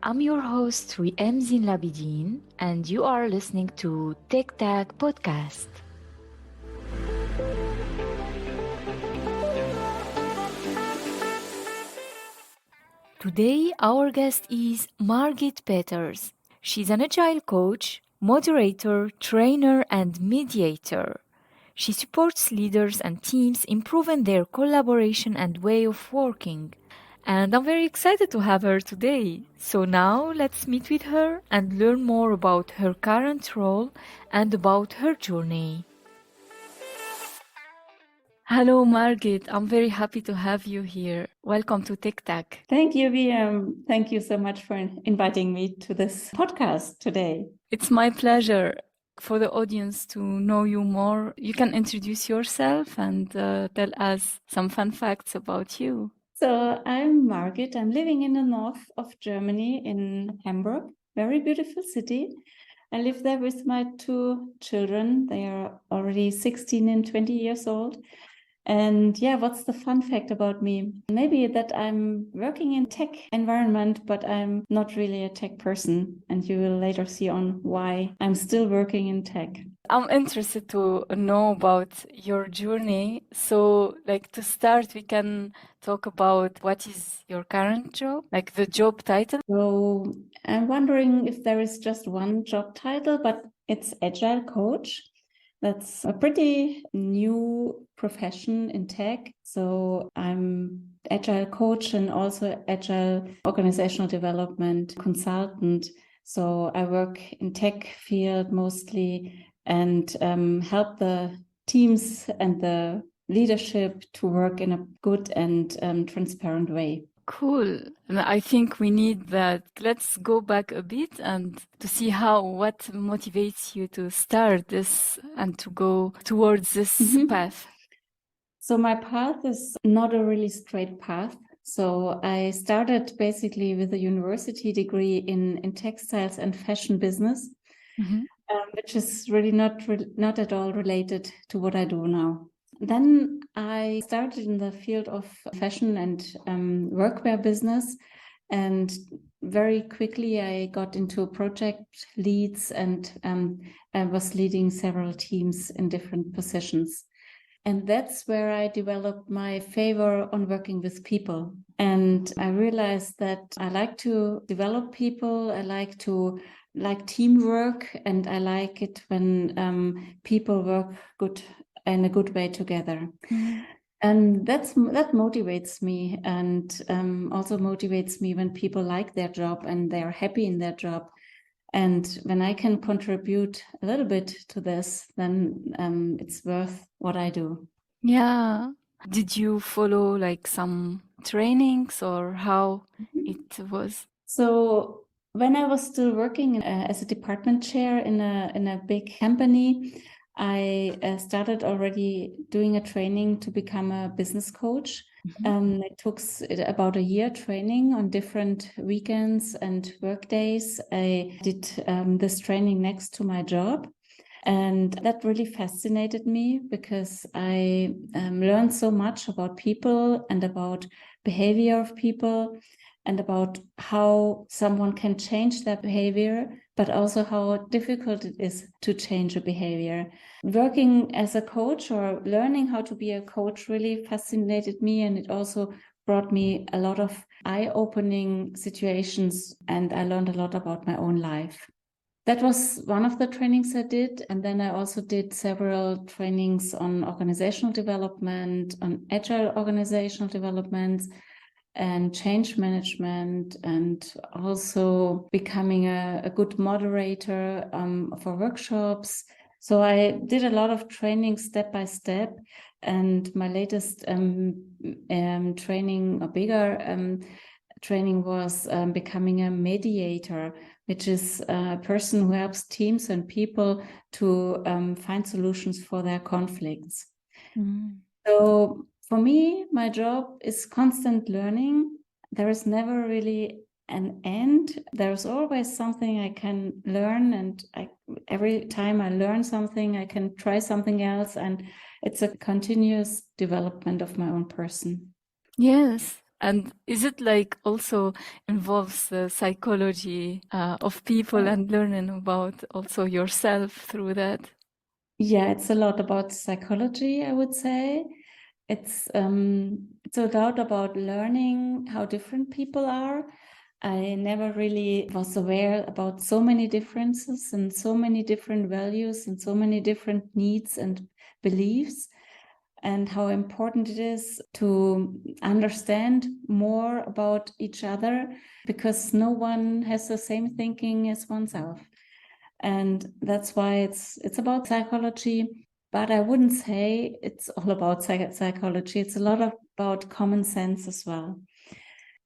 I'm your host, Riem Zin Labidin, and you are listening to Tech Tag Podcast. Today, our guest is Margit Peters. She's an Agile coach, moderator, trainer, and mediator. She supports leaders and teams improving their collaboration and way of working. And I'm very excited to have her today. So now let's meet with her and learn more about her current role and about her journey. Hello, Margit. I'm very happy to have you here. Welcome to TikTok. Thank you, VM. Thank you so much for inviting me to this podcast today. It's my pleasure. For the audience to know you more, you can introduce yourself and tell us some fun facts about you. So I'm Margit. I'm living in the north of Germany in Hamburg, very beautiful city. I live there with my two children. They are already 16 and 20 years old. And yeah, what's the fun fact about me? Maybe that I'm working in tech environment, but I'm not really a tech person. And you will later see on why I'm still working in tech. I'm interested to know about your journey. So, to start, we can talk about what is your current job, like the job title. So I'm wondering if there is just one job title, but it's Agile coach. That's a pretty new profession in tech. So I'm Agile coach and also Agile organizational development consultant. So I work in tech field mostly and help the teams and the leadership to work in a good and transparent way. Cool. And I think we need that. Let's go back a bit and to see what motivates you to start this and to go towards this path. So my path is not a really straight path. So I started basically with a university degree in textiles and fashion business, which is really not at all related to what I do now. Then I started in the field of fashion and workwear business. And very quickly I got into project leads and I was leading several teams in different positions. And that's where I developed my favor on working with people. And I realized that I like to develop people. I like teamwork, and I like it when people work good in a good way together. And that motivates me, and also motivates me when people like their job and they're happy in their job. And when I can contribute a little bit to this, then it's worth what I do. Yeah. Did you follow some trainings or how it was? So when I was still working as a department chair in a big company, I started already doing a training to become a business coach. It took about a year training on different weekends and work days. I did this training next to my job. And that really fascinated me because I learned so much about people and about behavior of people and about how someone can change their behavior, but also how difficult it is to change a behavior. Working as a coach or learning how to be a coach really fascinated me, and it also brought me a lot of eye-opening situations, and I learned a lot about my own life. That was one of the trainings I did. And then I also did several trainings on organizational development, on agile organizational development, and change management, and also becoming a good moderator for workshops. So I did a lot of training step by step. And my latest training, a bigger training, was becoming a mediator, which is a person who helps teams and people to find solutions for their conflicts. So for me, my job is constant learning. There is never really an end. There's always something I can learn, and every time I learn something, I can try something else, and it's a continuous development of my own person. Yes. And is it like also involves the psychology of people and learning about also yourself through that? Yeah, it's a lot about psychology, I would say. It's a lot about learning how different people are. I never really was aware about so many differences and so many different values and so many different needs and beliefs, and how important it is to understand more about each other, because no one has the same thinking as oneself. And that's why it's about psychology. But I wouldn't say it's all about psychology. It's a lot about common sense as well.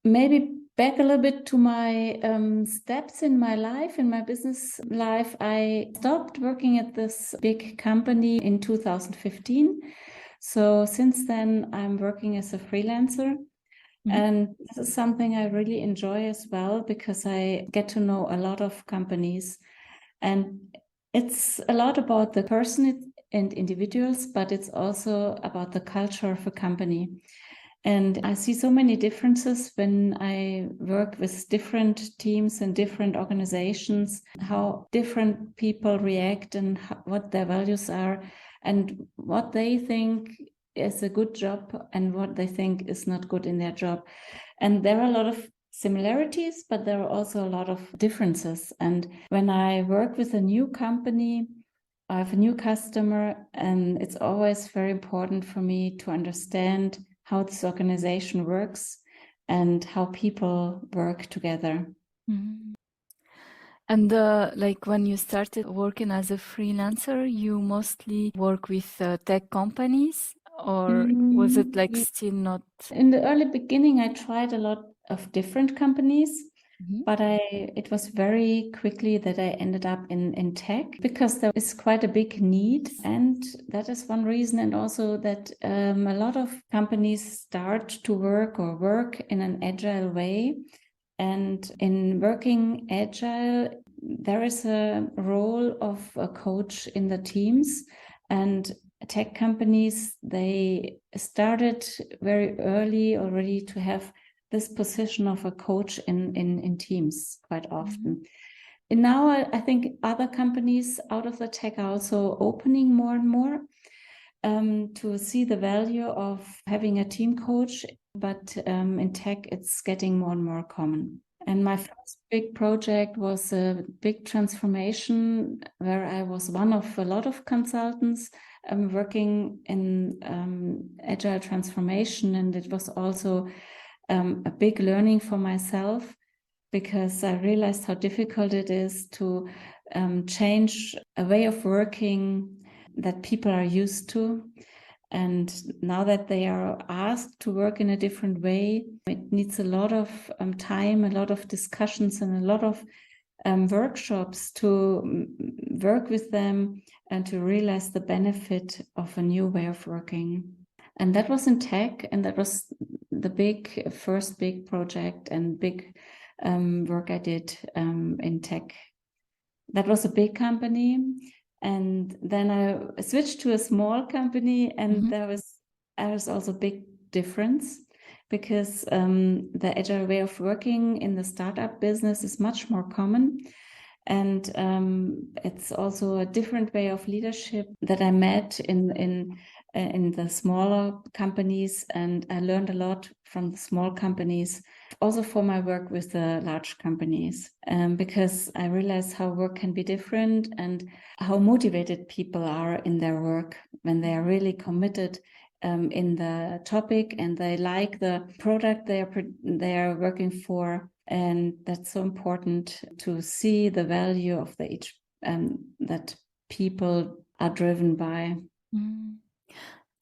Maybe back a little bit to my steps in my life, in my business life. I stopped working at this big company in 2015. So since then, I'm working as a freelancer. And this is something I really enjoy as well, because I get to know a lot of companies. And it's a lot about the person and individuals, but it's also about the culture of a company. And I see so many differences when I work with different teams and different organizations, how different people react and what their values are and what they think is a good job and what they think is not good in their job. And there are a lot of similarities, but there are also a lot of differences. And when I work with a new company, I have a new customer, and it's always very important for me to understand how this organization works and how people work together. Mm-hmm. And like when you started working as a freelancer, you mostly work with tech companies, or was it like still not? In the early beginning, I tried a lot of different companies, but it was very quickly that I ended up in tech, because there is quite a big need. And that is one reason. And also that a lot of companies start to work in an agile way. And in working agile, there is a role of a coach in the teams. And tech companies, they started very early already to have this position of a coach in teams quite often. And now I think other companies out of the tech are also opening more and more to see the value of having a team coach. But in tech, it's getting more and more common. And my first big project was a big transformation where I was one of a lot of consultants working in agile transformation. And it was also a big learning for myself, because I realized how difficult it is to change a way of working that people are used to. And now that they are asked to work in a different way, it needs a lot of time, a lot of discussions, and a lot of workshops to work with them and to realize the benefit of a new way of working. And that was in tech, and that was the first big project and big work I did in tech. That was a big company. And then I switched to a small company, and there was also a big difference, because the agile way of working in the startup business is much more common. And it's also a different way of leadership that I met in the smaller companies, and I learned a lot from the small companies, also for my work with the large companies, because I realized how work can be different and how motivated people are in their work when they are really committed in the topic and they like the product they are working for. And that's so important to see the value of the each that people are driven by.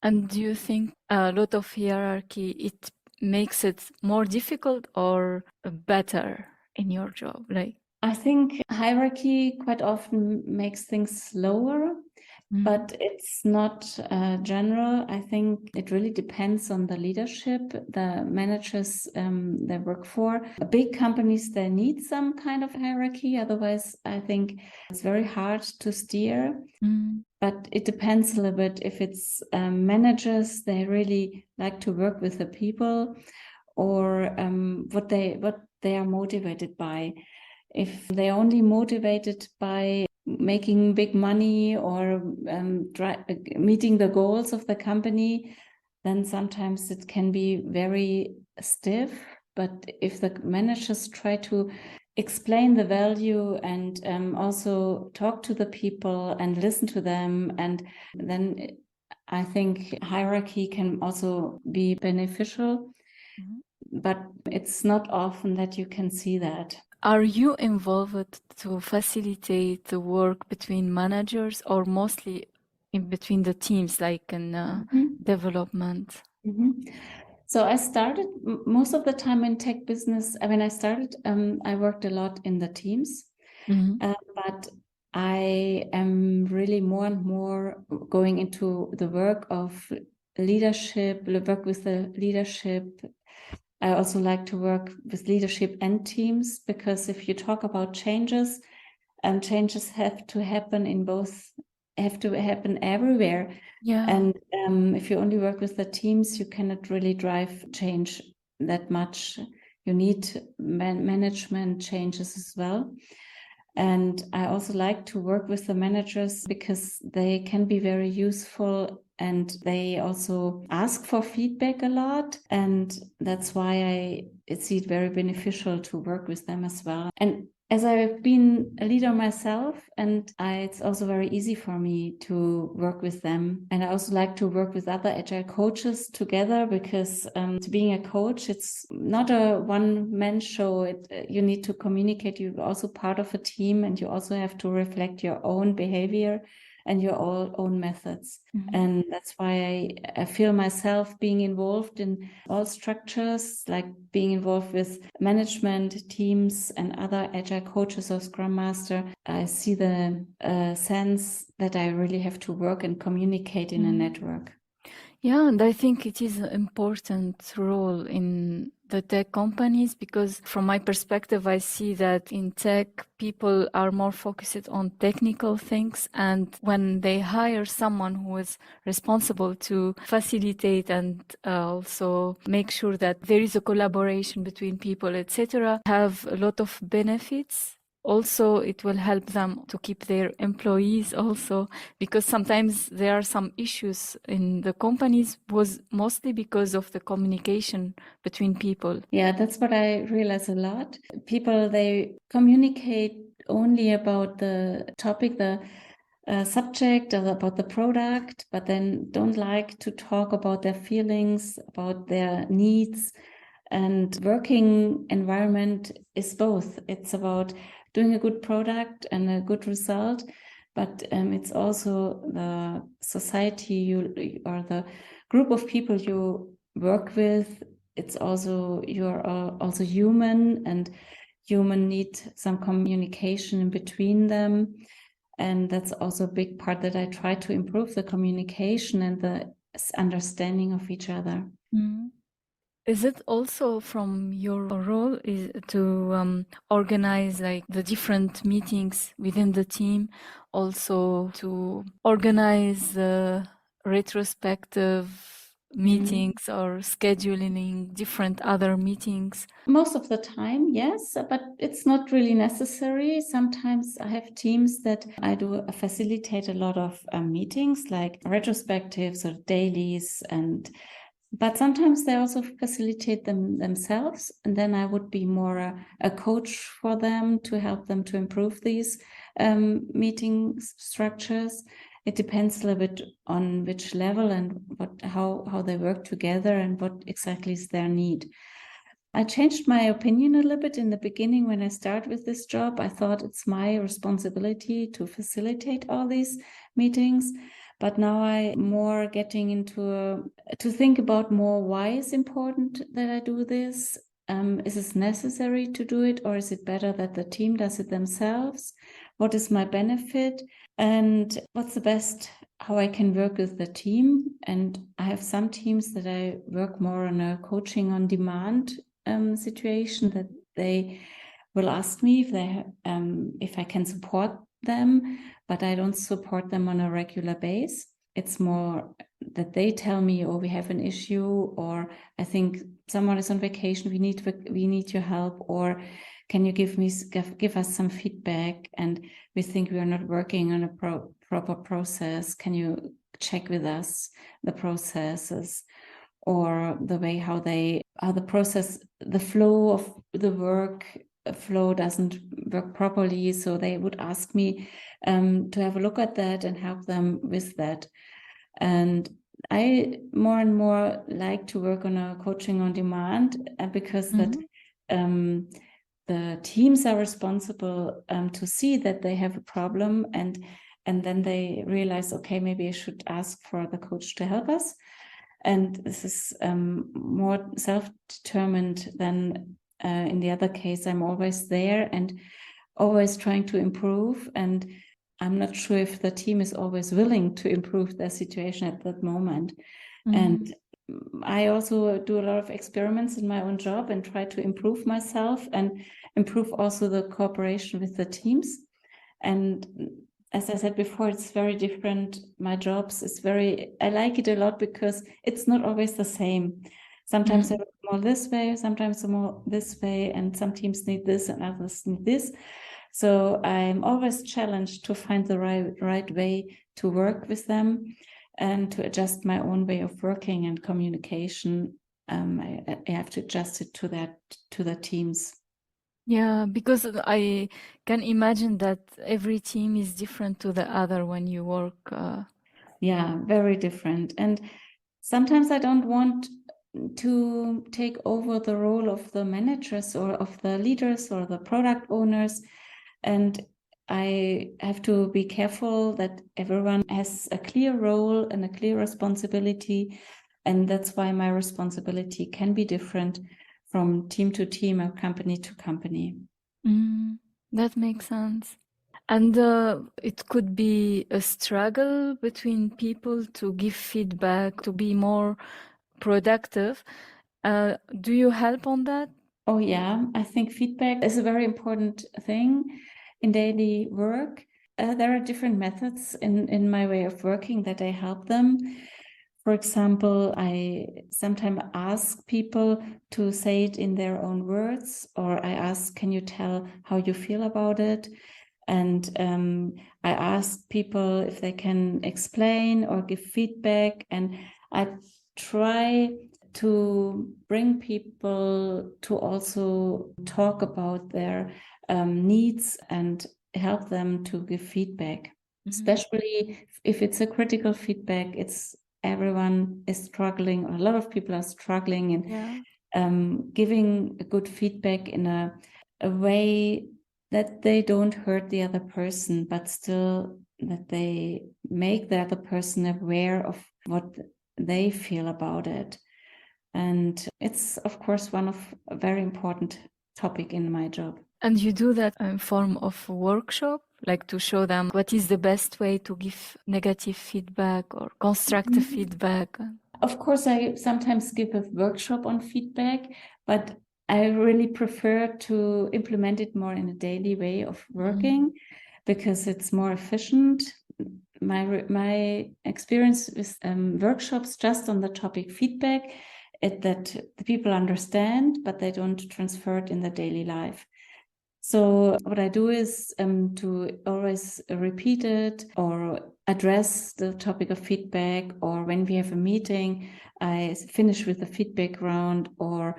And do you think a lot of hierarchy, it makes it more difficult or better in your job? Like, I think hierarchy quite often makes things slower, but it's not general. I think it really depends on the leadership, the managers they work for. Big companies, they need some kind of hierarchy. Otherwise, I think it's very hard to steer. But it depends a little bit. If it's managers, they really like to work with the people, or what they are motivated by. If they're only motivated by making big money or meeting the goals of the company, then sometimes it can be very stiff. But if the managers try to explain the value and also talk to the people and listen to them, and then I think hierarchy can also be beneficial. But it's not often that you can see that. Are you involved to facilitate the work between managers or mostly in between the teams, like in development? So I started most of the time in tech business. When I started, I worked a lot in the teams, but I am really more and more going into the work of leadership, work with the leadership. I also like to work with leadership and teams, because if you talk about changes, changes have to happen everywhere. Yeah. And if you only work with the teams, you cannot really drive change that much. You need management changes as well. And I also like to work with the managers because they can be very useful, and they also ask for feedback a lot. And that's why I see it very beneficial to work with them as well. And as I've been a leader myself, and it's also very easy for me to work with them. And I also like to work with other Agile coaches together, because being a coach, it's not a one-man show. You need to communicate. You're also part of a team, and you also have to reflect your own behavior and your own methods. And that's why I feel myself being involved in all structures, like being involved with management teams and other Agile coaches or Scrum Master. I see the sense that I really have to work and communicate in a network. Yeah, and I think it is an important role in the tech companies, because from my perspective, I see that in tech, people are more focused on technical things. And when they hire someone who is responsible to facilitate and also make sure that there is a collaboration between people, etc., have a lot of benefits. Also, it will help them to keep their employees also, because sometimes there are some issues in the companies, was mostly because of the communication between people. Yeah, that's what I realize a lot. People, they communicate only about the topic, the subject, or about the product, but then don't like to talk about their feelings, about their needs. And working environment is both. It's about doing a good product and a good result, but it's also the society or the group of people you work with. It's also, you're also human, and human need some communication in between them. And that's also a big part that I try to improve, the communication and the understanding of each other. Is it also from your role is to organize like the different meetings within the team, also to organize the retrospective meetings or scheduling different other meetings? Most of the time, yes, but it's not really necessary. Sometimes I have teams that I do facilitate a lot of meetings, like retrospectives or dailies, but sometimes they also facilitate them themselves, and then I would be more a coach for them to help them to improve these meeting structures. It depends a little bit on which level and how they work together and what exactly is their need. I changed my opinion a little bit in the beginning when I started with this job. I thought it's my responsibility to facilitate all these meetings. But now I'm more getting into to think about more why it's important that I do this. Is it necessary to do it, or is it better that the team does it themselves? What is my benefit? And what's the best, how I can work with the team? And I have some teams that I work more on a coaching on demand situation, that they will ask me if I can support them, but I don't support them on a regular basis. it's more that they tell me, oh, we have an issue, or I think someone is on vacation, we need your help, or can you give us some feedback, and we think we are not working on a proper process. Can you check with us the processes, or the way how the process, the flow of the work flow doesn't work properly. So they would ask me to have a look at that and help them with that. And I more and more like to work on a coaching on demand, because that the teams are responsible to see that they have a problem, and then they realize, okay, maybe I should ask for the coach to help us. And this is more self-determined than in the other case. I'm always there and always trying to improve, and I'm not sure if the team is always willing to improve their situation at that moment. And I also do a lot of experiments in my own job and try to improve myself and improve also the cooperation with the teams. And as I said before, it's very different. My jobs is I like it a lot because it's not always the same. Sometimes I work more this way, sometimes more this way, and some teams need this and others need this. So I'm always challenged to find the right way to work with them and to adjust my own way of working and communication. I have to adjust it to the teams. Yeah, because I can imagine that every team is different to the other when you work. Yeah, very different. And sometimes I don't want to take over the role of the managers or of the leaders or the product owners. And I have to be careful that everyone has a clear role and a clear responsibility. And that's why my responsibility can be different from team to team or company to company. That makes sense. And it could be a struggle between people to give feedback, to be more productive. Do you help on that? Oh, yeah. I think feedback is a very important thing in daily work. There are different methods in my way of working that I help them. For example, I sometimes ask people to say it in their own words, or I ask, can you tell how you feel about it? And I ask people if they can explain or give feedback. And I try to bring people to also talk about their needs and help them to give feedback, especially if it's a critical feedback. Everyone is struggling, or a lot of people are struggling, and giving a good feedback in a way that they don't hurt the other person, but still that they make the other person aware of what they feel about it. And it's, of course, one of a very important topic in my job. And you do that in form of workshop, like to show them what is the best way to give negative feedback or constructive feedback? Of course, I sometimes give a workshop on feedback, but I really prefer to implement it more in a daily way of working because it's more efficient. My experience with workshops just on the topic feedback, that the people understand, but they don't transfer it in the daily life. So what I do is to always repeat it or address the topic of feedback, or when we have a meeting, I finish with a feedback round, or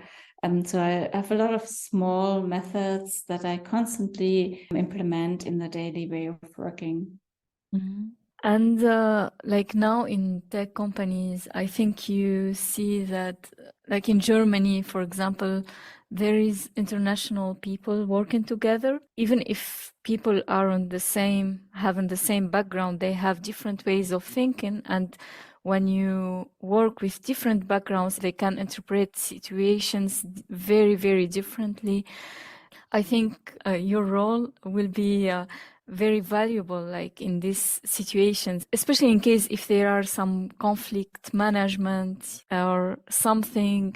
so I have a lot of small methods that I constantly implement in the daily way of working. And like now in tech companies, I think you see that, like in Germany, for example, there is international people working together. Even if people are having the same background, they have different ways of thinking. And when you work with different backgrounds, they can interpret situations very, very differently. I think your role will be very valuable, like in these situations, especially in case if there are some conflict management or something.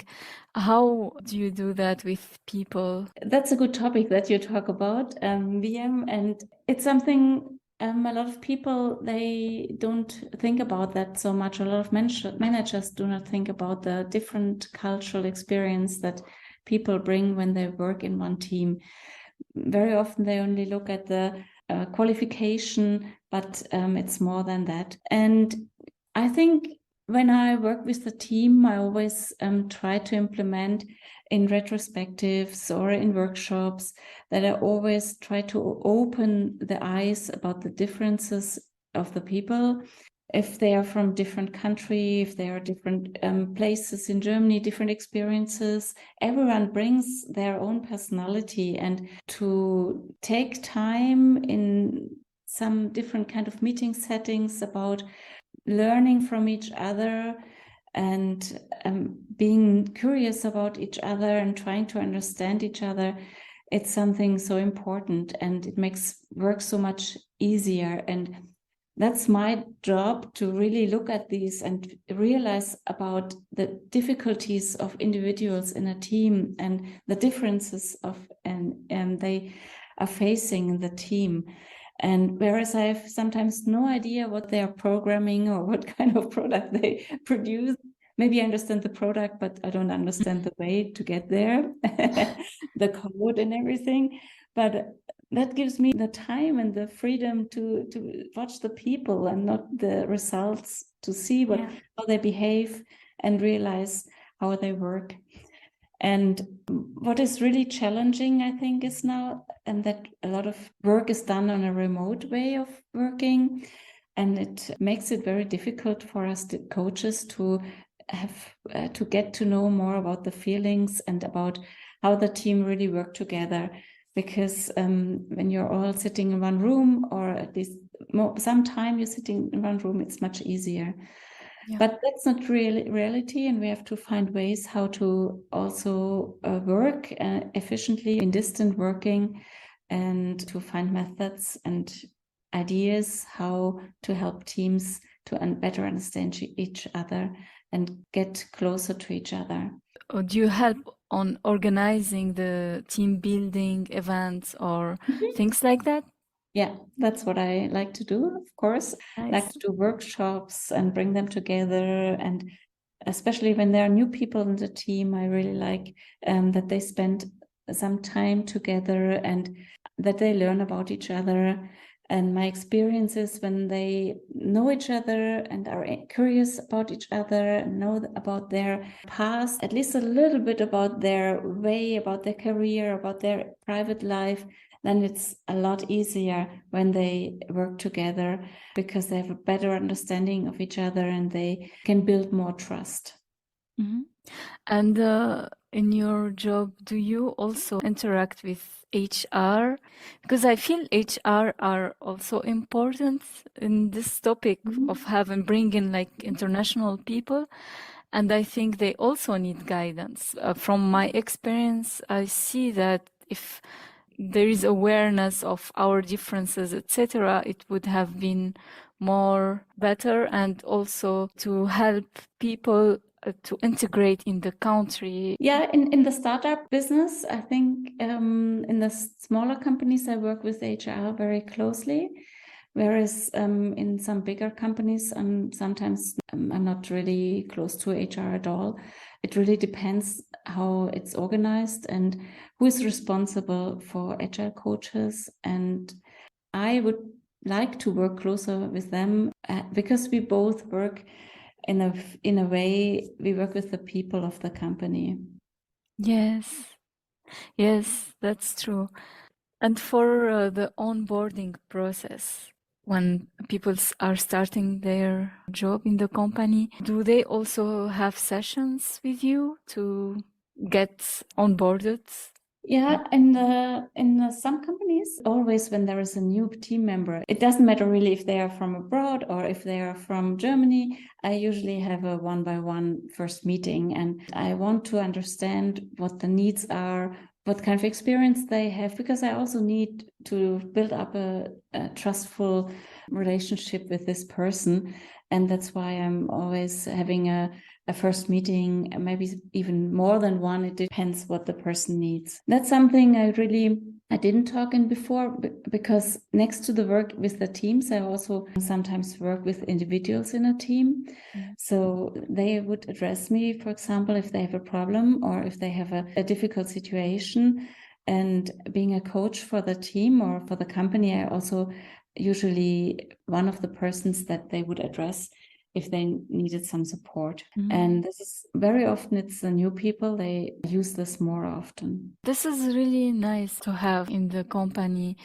How do you do that with people? That's a good topic that you talk about, VM, and it's something a lot of people, they don't think about that so much. A lot of managers do not think about the different cultural experience that people bring when they work in one team. Very often they only look at the qualification, but it's more than that. And I think when I work with the team, I always try to implement in retrospectives or in workshops that I always try to open the eyes about the differences of the people. If they are from different country, if they are different places in Germany, different experiences, everyone brings their own personality, and to take time in some different kind of meeting settings about learning from each other and being curious about each other and trying to understand each other, it's something so important, and it makes work so much easier. And that's my job, to really look at these and realize about the difficulties of individuals in a team and the differences of and they are facing in the team. And whereas I have sometimes no idea what they are programming or what kind of product they produce, maybe I understand the product, but I don't understand the way to get there, the code and everything. But that gives me the time and the freedom to watch the people and not the results, to see how they behave and realize how they work. And what is really challenging, I think, is now, and that a lot of work is done on a remote way of working, and it makes it very difficult for us, the coaches, to have to get to know more about the feelings and about how the team really work together. Because when you're all sitting in one room, or at least some time you're sitting in one room, it's much easier. Yeah. But that's not really reality, and we have to find ways how to also work efficiently in distant working, and to find methods and ideas how to help teams to better understand each other and get closer to each other. Do you help on organizing the team building events or things like that? Yeah, that's what I like to do, of course. Nice. Like to do workshops and bring them together. And especially when there are new people in the team, I really like that they spend some time together and that they learn about each other. And my experiences when they know each other and are curious about each other, know about their past, at least a little bit about their way, about their career, about their private life, then it's a lot easier when they work together, because they have a better understanding of each other and they can build more trust. Mm-hmm. And in your job, do you also interact with HR? Because I feel HR are also important in this topic of bringing like international people. And I think they also need guidance. From my experience, I see that if there is awareness of our differences, etc., it would have been more better, and also to help people to integrate in the country. Yeah, in the startup business, I think in the smaller companies, I work with HR very closely. Whereas in some bigger companies, sometimes I'm not really close to HR at all. It really depends how it's organized and who is responsible for Agile coaches. And I would like to work closer with them because we both work in a way, we work with the people of the company. Yes, that's true. And for the onboarding process, when people are starting their job in the company, do they also have sessions with you to get onboarded? Yeah, in some companies, always when there is a new team member, it doesn't matter really if they are from abroad or if they are from Germany. I usually have a one-by-one first meeting, and I want to understand what the needs are, what kind of experience they have, because I also need to build up a trustful relationship with this person. And that's why I'm always having a first meeting, maybe even more than one. It depends what the person needs. That's something I really I didn't talk in before because next to the work with the teams, I also sometimes work with individuals in a team. So they would address me, for example, if they have a problem or if they have a difficult situation. And being a coach for the team or for the company, I also usually one of the persons that they would address if they needed some support. And this is very often it's the new people, they use this more often. This is really nice to have in the company.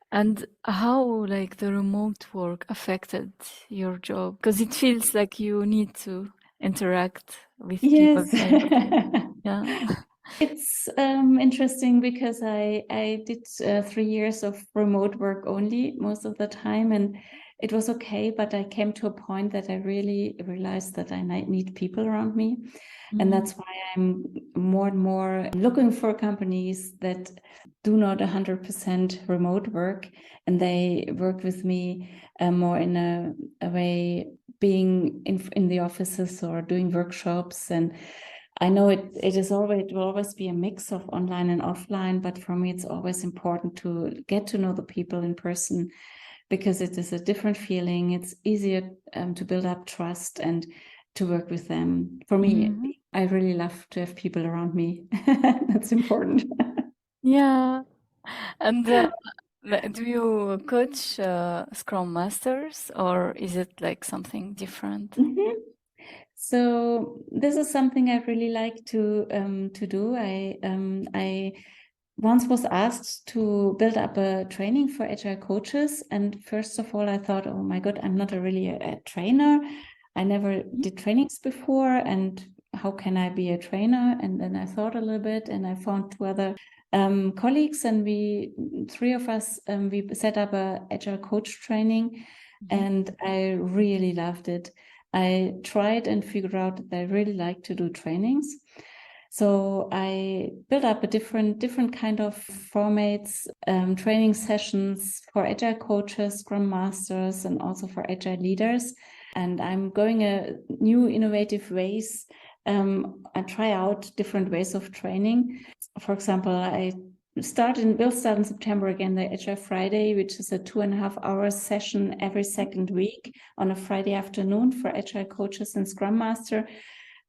And how like the remote work affected your job? Because it feels like you need to interact with people Yes. kind of thing. Yeah. It's interesting because I did 3 years of remote work only most of the time, and it was okay. But I came to a point that I really realized that I need people around me, and that's why I'm more and more looking for companies that do not 100% remote work, and they work with me more in a way, being in the offices or doing workshops. And I know it will always be a mix of online and offline, but for me, it's always important to get to know the people in person because it is a different feeling. It's easier to build up trust and to work with them. For me, I really love to have people around me. That's important. Yeah. And do you coach Scrum Masters or is it like something different? So this is something I really like to do. I once was asked to build up a training for agile coaches, and first of all, I thought, oh my God, I'm not really a trainer. I never did trainings before, and how can I be a trainer? And then I thought a little bit, and I found two other colleagues, and three of us, we set up a agile coach training, and I really loved it. I tried and figured out that I really like to do trainings. So I built up a different kind of formats, training sessions for agile coaches, scrum masters, and also for agile leaders. And I'm going a new innovative ways. I try out different ways of training. For example, we'll start in September again, the Agile Friday, which is a 2.5 hour session every second week on a Friday afternoon for Agile coaches and Scrum Master.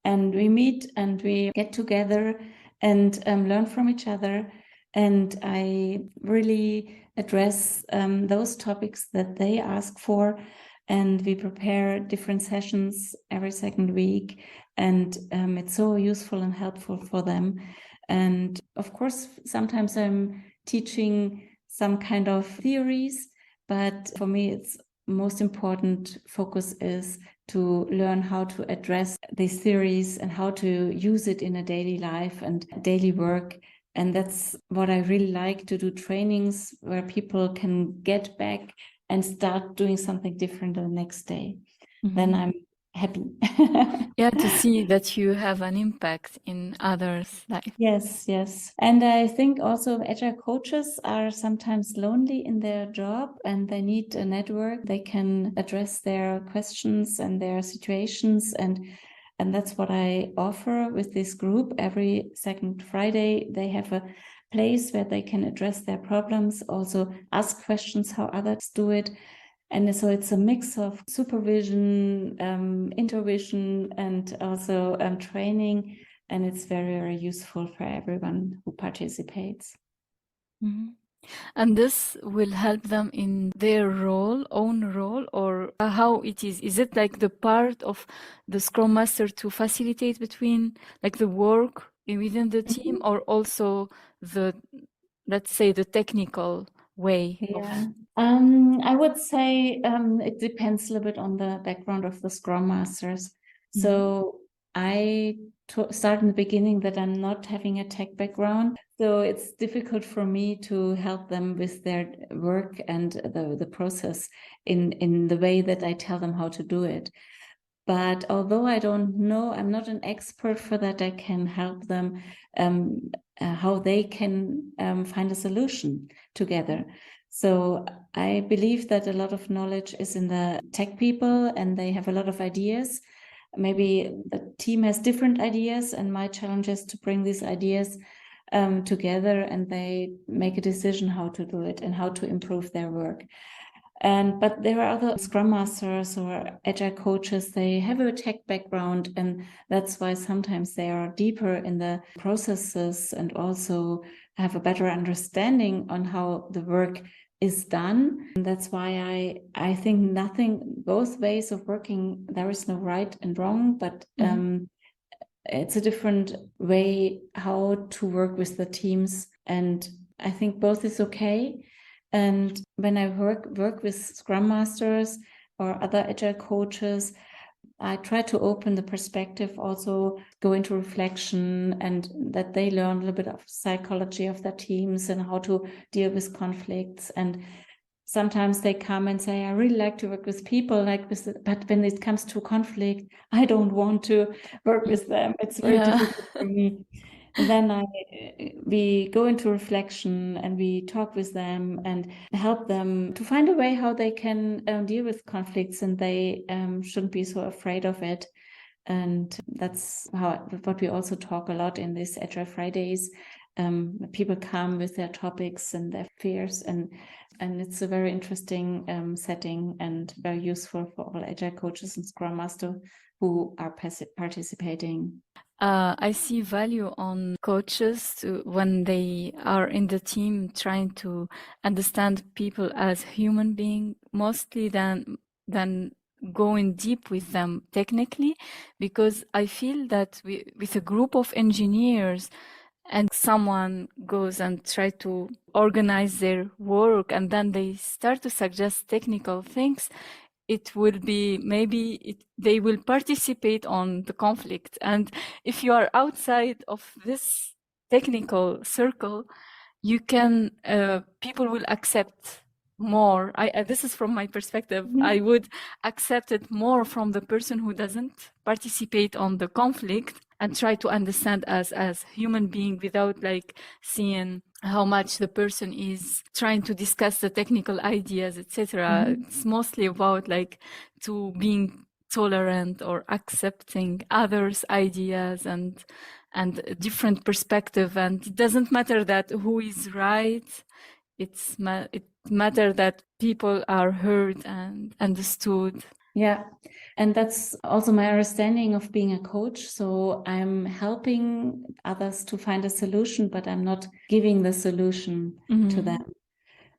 And we meet and we get together and learn from each other. And I really address those topics that they ask for. And we prepare different sessions every second week. And it's so useful and helpful for them. And of course, sometimes I'm teaching some kind of theories, but for me, it's most important focus is to learn how to address these theories and how to use it in a daily life and daily work. And that's what I really like to do, trainings where people can get back and start doing something different the next day. Then I'm happy. Yeah, to see that you have an impact in others' life. Yes. And I think also agile coaches are sometimes lonely in their job and they need a network. They can address their questions and their situations. And that's what I offer with this group. Every second Friday, they have a place where they can address their problems, also ask questions how others do it. And so it's a mix of supervision, intervision, and also training. And it's very, very useful for everyone who participates. And this will help them in their own role, or how it is? Is it like the part of the Scrum Master to facilitate between like the work within the team, or also the, let's say, the technical way of? I would say it depends a little bit on the background of the Scrum Masters. So I start in the beginning that I'm not having a tech background. So it's difficult for me to help them with their work and the process in the way that I tell them how to do it. But although I don't know, I'm not an expert for that, I can help them how they can find a solution together. So I believe that a lot of knowledge is in the tech people and they have a lot of ideas. Maybe the team has different ideas and my challenge is to bring these ideas together, and they make a decision how to do it and how to improve their work. But there are other Scrum Masters or Agile coaches, they have a tech background, and that's why sometimes they are deeper in the processes and also have a better understanding on how the work is done. And that's why I think both ways of working, there is no right and wrong, but it's a different way how to work with the teams. And I think both is okay. And when I work with Scrum Masters or other Agile coaches, I try to open the perspective, also go into reflection, and that they learn a little bit of psychology of their teams and how to deal with conflicts. And sometimes they come and say, I really like to work with people but when it comes to conflict, I don't want to work with them. It's very difficult for me. And then we go into reflection and we talk with them and help them to find a way how they can deal with conflicts, and they shouldn't be so afraid of it. And that's what we also talk a lot in these Agile Fridays. People come with their topics and their fears, and it's a very interesting setting and very useful for all Agile coaches and Scrum Master who are participating. I see value on coaches when they are in the team trying to understand people as human beings, mostly than going deep with them technically, because I feel that with a group of engineers and someone goes and try to organize their work and then they start to suggest technical things, it will be they will participate on the conflict. And if you are outside of this technical circle, you can people will accept more. This is from my perspective. I would accept it more from the person who doesn't participate on the conflict and try to understand as human being without like seeing how much the person is trying to discuss the technical ideas, etc. It's mostly about like to being tolerant or accepting others' ideas and different perspective. And it doesn't matter that who is right. It matters that people are heard and understood. Yeah. And that's also my understanding of being a coach. So I'm helping others to find a solution, but I'm not giving the solution to them,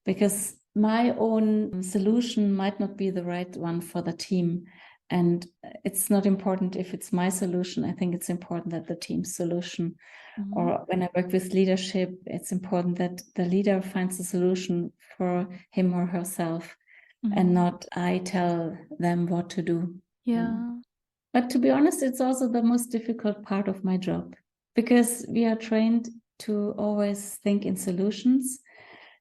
because my own solution might not be the right one for the team. And it's not important if it's my solution. I think it's important that the team's solution, or when I work with leadership, it's important that the leader finds a solution for him or herself, and not I tell them what to do. Yeah. But to be honest, it's also the most difficult part of my job, because we are trained to always think in solutions.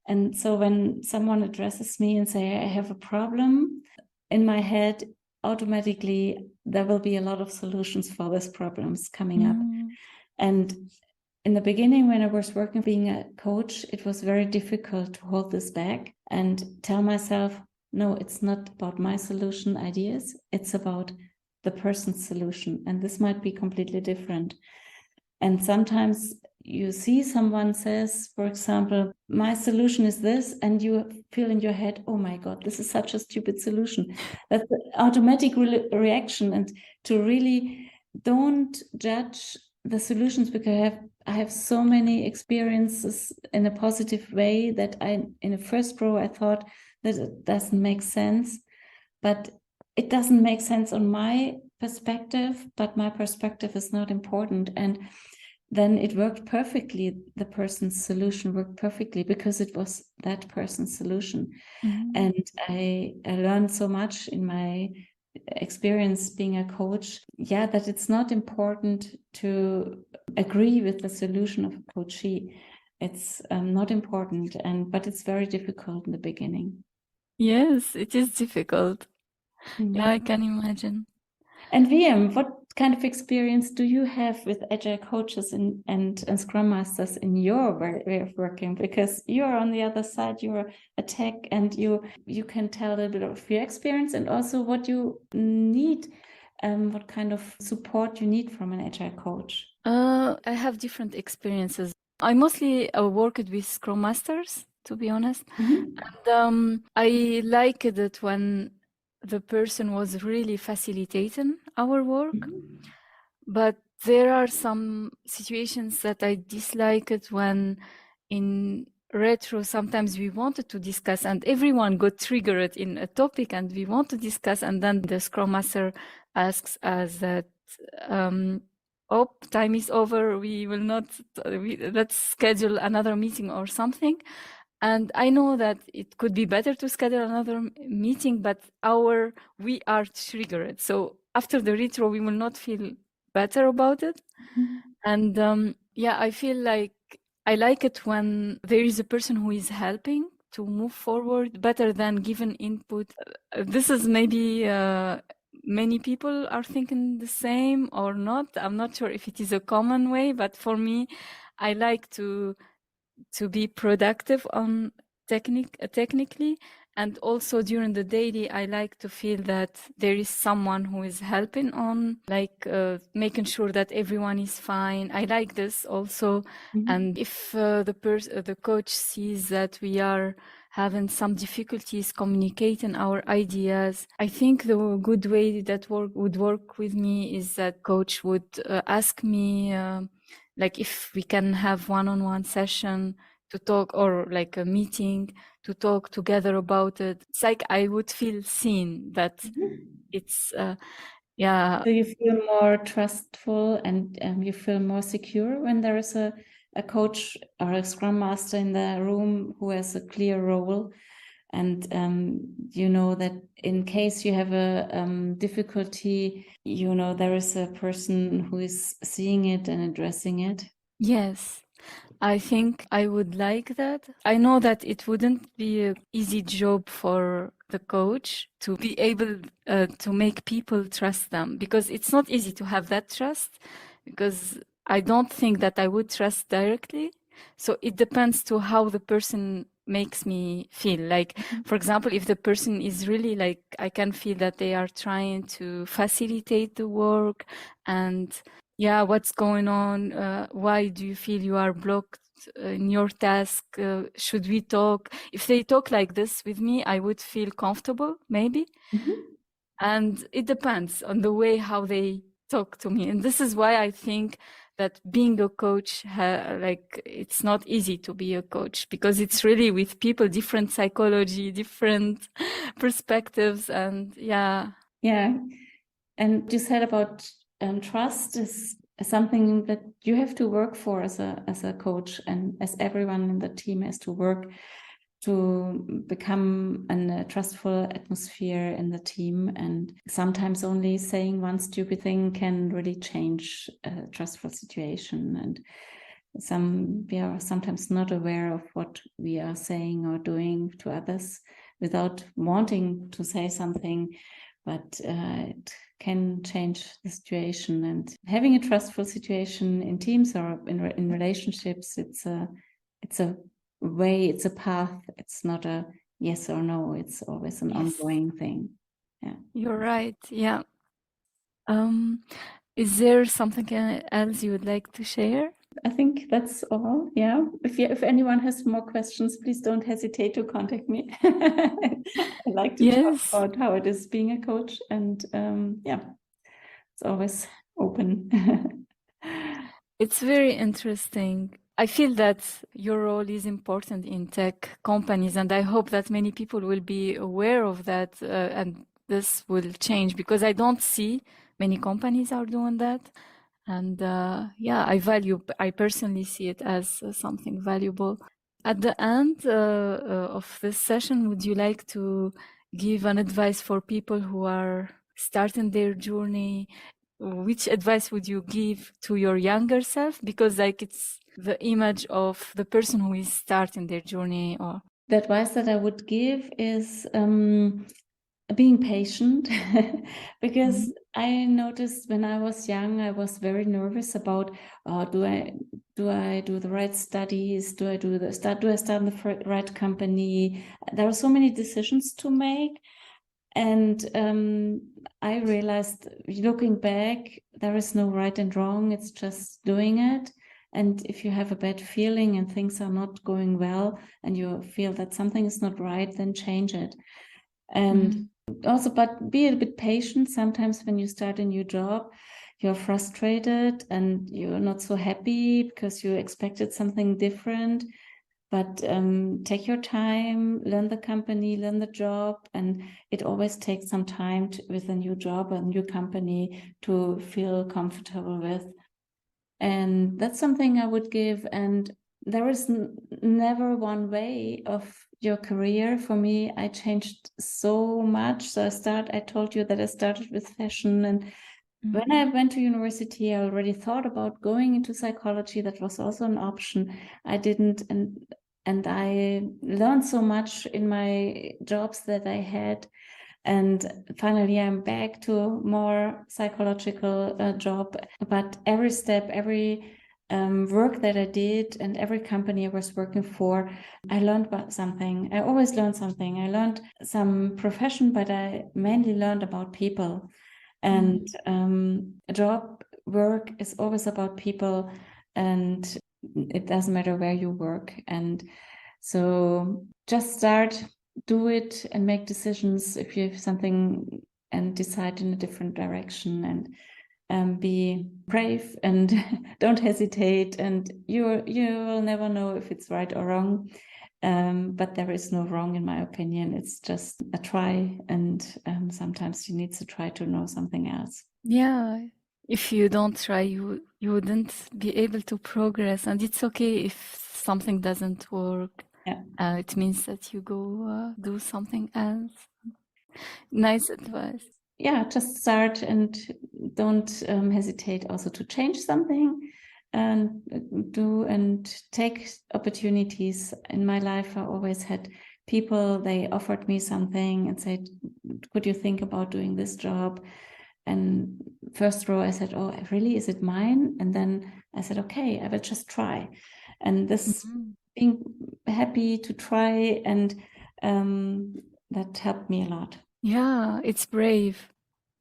And so when someone addresses me and say, I have a problem, in my head, automatically, there will be a lot of solutions for these problems coming up. And in the beginning, when I was working being a coach, it was very difficult to hold this back and tell myself, no, it's not about my solution ideas. It's about the person's solution. And this might be completely different. And sometimes you see someone says, for example, my solution is this, and you feel in your head, oh my God, this is such a stupid solution. That's the automatic reaction. And to really don't judge the solutions, because I have so many experiences in a positive way that in the first row, I thought that it doesn't make sense, but it doesn't make sense on my perspective, but my perspective is not important. And then it worked perfectly. The person's solution worked perfectly because it was that person's solution. And I learned so much in my experience being a coach, that it's not important to agree with the solution of a coachee. It's not important, but it's very difficult in the beginning. Yes, it is difficult. Yeah, I can imagine. And VM, what kind of experience do you have with Agile coaches and Scrum Masters in your way of working? Because you're on the other side, you're a tech, and you can tell a little bit of your experience and also what you need, what kind of support you need from an Agile coach. I have different experiences. I mostly worked with Scrum Masters, to be honest. Mhm. And I liked it when the person was really facilitating our work. Mhm. But there are some situations that I dislike it when in retro sometimes we wanted to discuss and everyone got triggered in a topic and we want to discuss, and then the Scrum Master asks us that oh, time is over, we will not let's schedule another meeting or something. And I know that it could be better to schedule another meeting, but we are triggered. So after the retro, we will not feel better about it. Mhm. And yeah, I feel like I like it when there is a person who is helping to move forward better than giving input. This is maybe many people are thinking the same or not. I'm not sure if it is a common way, but for me, I like to be productive on technically, and also during the daily I like to feel that there is someone who is helping on like making sure that everyone is fine. I like this also. Mhm. And if the coach sees that we are having some difficulties communicating our ideas, I think the good way that would work with me is that coach would ask me like if we can have one-on-one session to talk, or like a meeting to talk together about it. It's like I would feel seen, that Mhm. it's yeah. So you feel more trustful and you feel more secure when there is a coach or a scrum master in the room who has a clear role, and you know that in case you have a difficulty, you know there is a person who is seeing it and addressing it. Yes, I think I would like that. I know that it wouldn't be an easy job for the coach to be able to make people trust them, because it's not easy to have that trust, because I don't think that I would trust directly. So it depends to how the person makes me feel. Like, for example, if the person is really like, I can feel that they are trying to facilitate the work and yeah, what's going on? Why do you feel you are blocked in your task? Should we talk? If they talk like this with me, I would feel comfortable, maybe. Mhm. And it depends on the way how they talk to me. And this is why I think that being a coach, like, it's not easy to be a coach, because it's really with people, different psychology, different perspectives, and yeah. Yeah, and you said about trust is something that you have to work for as a coach, and as everyone in the team has to work to become a trustful atmosphere in the team. And sometimes only saying one stupid thing can really change a trustful situation. And we are sometimes not aware of what we are saying or doing to others without wanting to say something, but it can change the situation. And having a trustful situation in teams or in relationships, it's a way, it's a path. It's not a yes or no. It's always an Yes, ongoing thing. Yeah. you're right. Yeah. Um, is there something else you would like to share? I think that's all. Yeah. If anyone has more questions, please don't hesitate to contact me. I like to talk Yes, about how it is being a coach, and yeah, it's always open. it's very interesting. I feel that your role is important in tech companies, and I hope that many people will be aware of that, and this will change, because I don't see many companies are doing that. And yeah, I personally see it as something valuable. At the end of this session, would you like to give an advice for people who are starting their journey? Which advice would you give to your younger self? Because like it's the image of the person who is starting their journey. Or The advice that I would give is being patient, because I noticed when I was young, I was very nervous about do I do the right studies? Do I do I start in the right company? There are so many decisions to make. And I realized, looking back, there is no right and wrong. It's just doing it. And if you have a bad feeling and things are not going well and you feel that something is not right, then change it. And also, but be a bit patient. Sometimes when you start a new job, you're frustrated and you're not so happy because you expected something different. But take your time, learn the company, learn the job, and it always takes some time with a new job, a new company, to feel comfortable with. And that's something I would give. And there is never one way of your career. For me, I changed so much. So I told you that I started with fashion, and when I went to university, I already thought about going into psychology. That was also an option. I didn't, and I learned so much in my jobs that I had. And finally, I'm back to more psychological job. But every step, every work that I did, and every company I was working for, I learned about something. I always learned something. I learned some profession, but I mainly learned about people. And job work is always about people, and it doesn't matter where you work. And so just start, do it, and make decisions if you have something, and decide in a different direction, and be brave and don't hesitate. And you will never know if it's right or wrong. But there is no wrong, in my opinion. It's just a try, and sometimes you need to try to know something else. Yeah, if you don't try, you wouldn't be able to progress, and it's okay if something doesn't work. Yeah. It means that you go do something else. Nice advice. Yeah, just start, and don't hesitate also to change something, and do and take opportunities. In my life, I always had people, they offered me something and said, could you think about doing this job? And first row, I said, oh, really? Is it mine? And then I said, okay, I will just try. And this being happy to try, and that helped me a lot. Yeah, it's brave.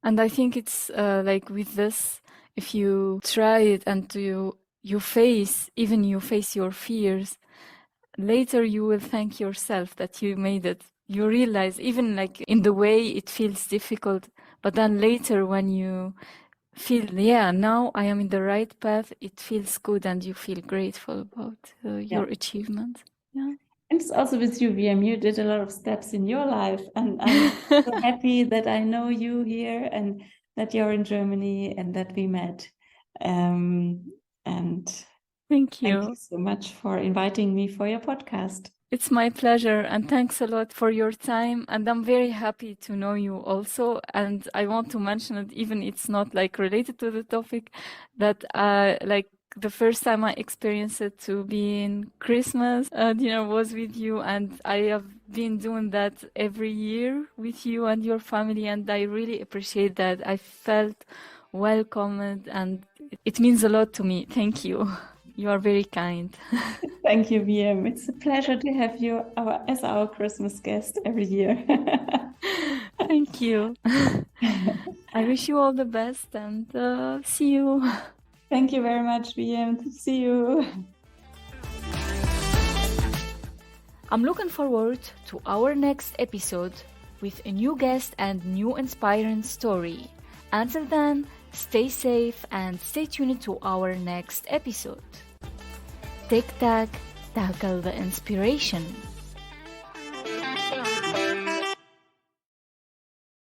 And I think it's like with this, if you try it and you face your fears, later you will thank yourself that you made it. You realize, even like in the way it feels difficult, but then later when you feel, yeah, now I am in the right path, it feels good and you feel grateful about your achievement. Yeah. And it's also with you, VM. You did a lot of steps in your life, and I'm so happy that I know you here, and that you're in Germany, and that we met. And thank thank you you. so much for inviting me for your podcast. It's my pleasure, and thanks a lot for your time. And I'm very happy to know you also. And I want to mention it, even it's not like related to the topic, that like the first time I experienced it to be in Christmas dinner was with you, and I have been doing that every year with you and your family, and I really appreciate that. I felt welcomed, and it means a lot to me. Thank you. You are very kind. Thank you, VM. It's a pleasure to have you as our Christmas guest every year. Thank you. I wish you all the best, and see you. Thank you very much, VM. See you. I'm looking forward to our next episode with a new guest and new inspiring story. Until then, stay safe and stay tuned to our next episode. Tic Tac, tackle the inspiration.